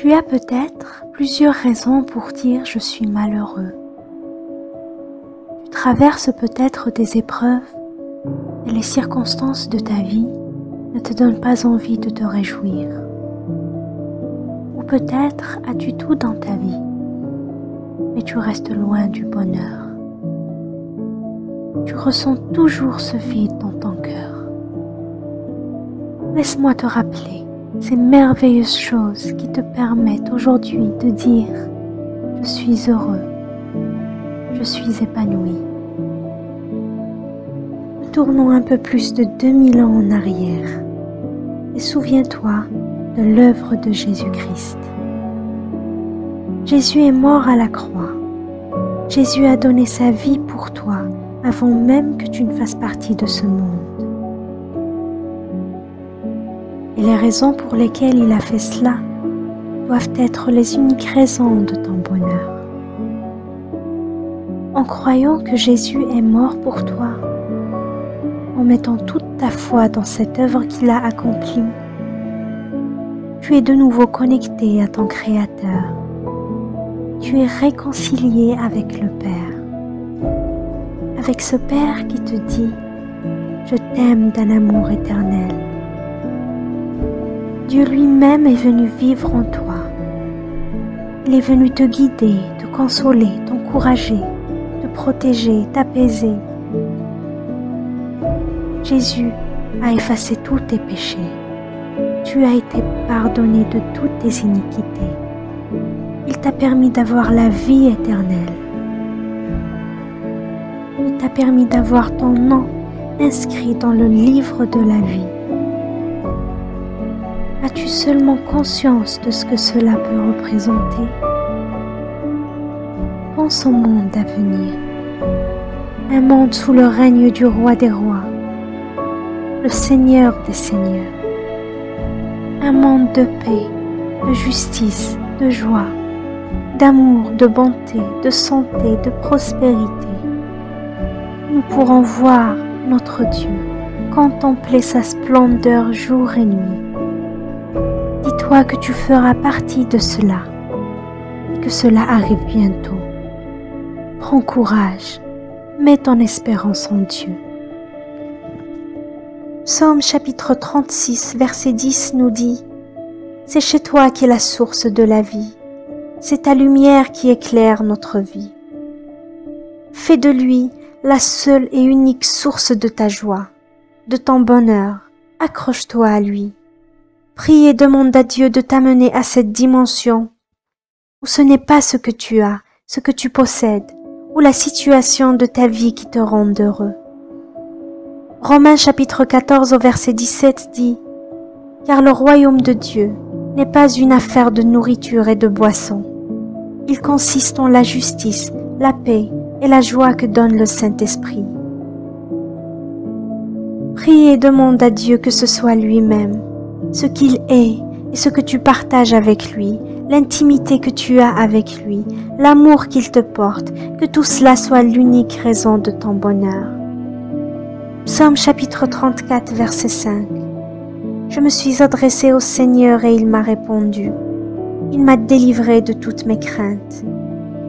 Tu as peut-être plusieurs raisons pour dire « je suis malheureux ». Tu traverses peut-être des épreuves et les circonstances de ta vie ne te donnent pas envie de te réjouir. Ou peut-être as-tu tout dans ta vie, mais tu restes loin du bonheur. Tu ressens toujours ce vide dans ton cœur. Laisse-moi te rappeler ces merveilleuses choses qui te permettent aujourd'hui de dire « je suis heureux, je suis épanoui ». Tournons un peu plus de 2000 ans en arrière et souviens-toi de l'œuvre de Jésus-Christ. Jésus est mort à la croix. Jésus a donné sa vie pour toi avant même que tu ne fasses partie de ce monde. Et les raisons pour lesquelles il a fait cela doivent être les uniques raisons de ton bonheur. En croyant que Jésus est mort pour toi, en mettant toute ta foi dans cette œuvre qu'il a accomplie, tu es de nouveau connecté à ton Créateur. Tu es réconcilié avec le Père. Avec ce Père qui te dit « Je t'aime d'un amour éternel ». Dieu lui-même est venu vivre en toi. Il est venu te guider, te consoler, t'encourager, te protéger, t'apaiser. Jésus a effacé tous tes péchés. Tu as été pardonné de toutes tes iniquités. Il t'a permis d'avoir la vie éternelle. Il t'a permis d'avoir ton nom inscrit dans le livre de la vie. As-tu seulement conscience de ce que cela peut représenter? Pense au monde à venir, un monde sous le règne du Roi des Rois, le Seigneur des Seigneurs, un monde de paix, de justice, de joie, d'amour, de bonté, de santé, de prospérité. Nous pourrons voir notre Dieu, contempler sa splendeur jour et nuit. Dis-toi que tu feras partie de cela et que cela arrive bientôt. Prends courage, mets ton espérance en Dieu. Psaume chapitre 36, verset 10 nous dit « C'est chez toi qu'est la source de la vie, c'est ta lumière qui éclaire notre vie. Fais de lui la seule et unique source de ta joie, de ton bonheur, accroche-toi à lui. Prie et demande à Dieu de t'amener à cette dimension où ce n'est pas ce que tu as, ce que tu possèdes, ou la situation de ta vie qui te rend heureux. » Romains chapitre 14 au verset 17 dit « Car le royaume de Dieu n'est pas une affaire de nourriture et de boisson. Il consiste en la justice, la paix et la joie que donne le Saint-Esprit. » Prie et demande à Dieu que ce soit lui-même, ce qu'il est et ce que tu partages avec lui, l'intimité que tu as avec lui, l'amour qu'il te porte, que tout cela soit l'unique raison de ton bonheur. Psaume chapitre 34, verset 5. Je me suis adressé au Seigneur et il m'a répondu. Il m'a délivré de toutes mes craintes.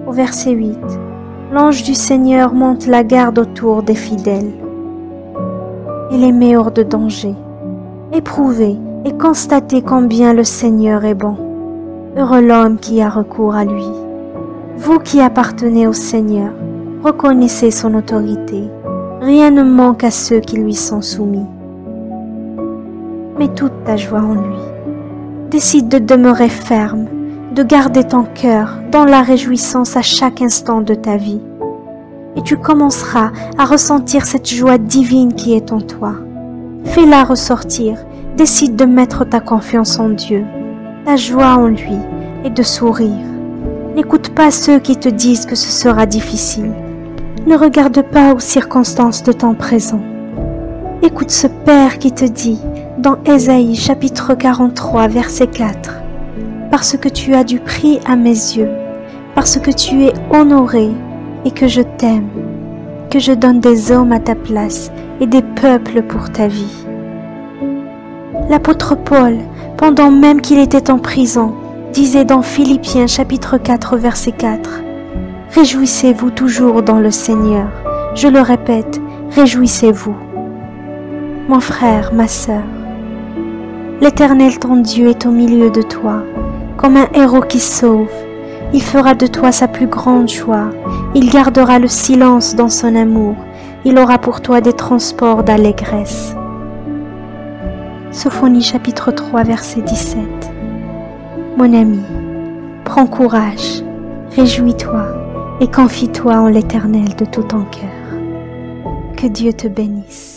Au verset 8. L'ange du Seigneur monte la garde autour des fidèles et les met hors de danger. Éprouvez et constatez combien le Seigneur est bon. Heureux l'homme qui a recours à lui. Vous qui appartenez au Seigneur, reconnaissez son autorité. Rien ne manque à ceux qui lui sont soumis. Mets toute ta joie en lui. Décide de demeurer ferme, de garder ton cœur dans la réjouissance à chaque instant de ta vie. Et tu commenceras à ressentir cette joie divine qui est en toi. Fais-la ressortir. Décide de mettre ta confiance en Dieu, ta joie en lui et de sourire. N'écoute pas ceux qui te disent que ce sera difficile. Ne regarde pas aux circonstances de ton présent. Écoute ce Père qui te dit, dans Ésaïe chapitre 43, verset 4, « Parce que tu as du prix à mes yeux, parce que tu es honoré et que je t'aime, que je donne des hommes à ta place et des peuples pour ta vie. » L'apôtre Paul, pendant même qu'il était en prison, disait dans Philippiens chapitre 4 verset 4, « Réjouissez-vous toujours dans le Seigneur. Je le répète, réjouissez-vous. » Mon frère, ma sœur, l'Éternel ton Dieu est au milieu de toi, comme un héros qui sauve. Il fera de toi sa plus grande joie. Il gardera le silence dans son amour. Il aura pour toi des transports d'allégresse. Sophonie chapitre 3 verset 17. Mon ami, prends courage, réjouis-toi et confie-toi en l'Éternel de tout ton cœur. Que Dieu te bénisse.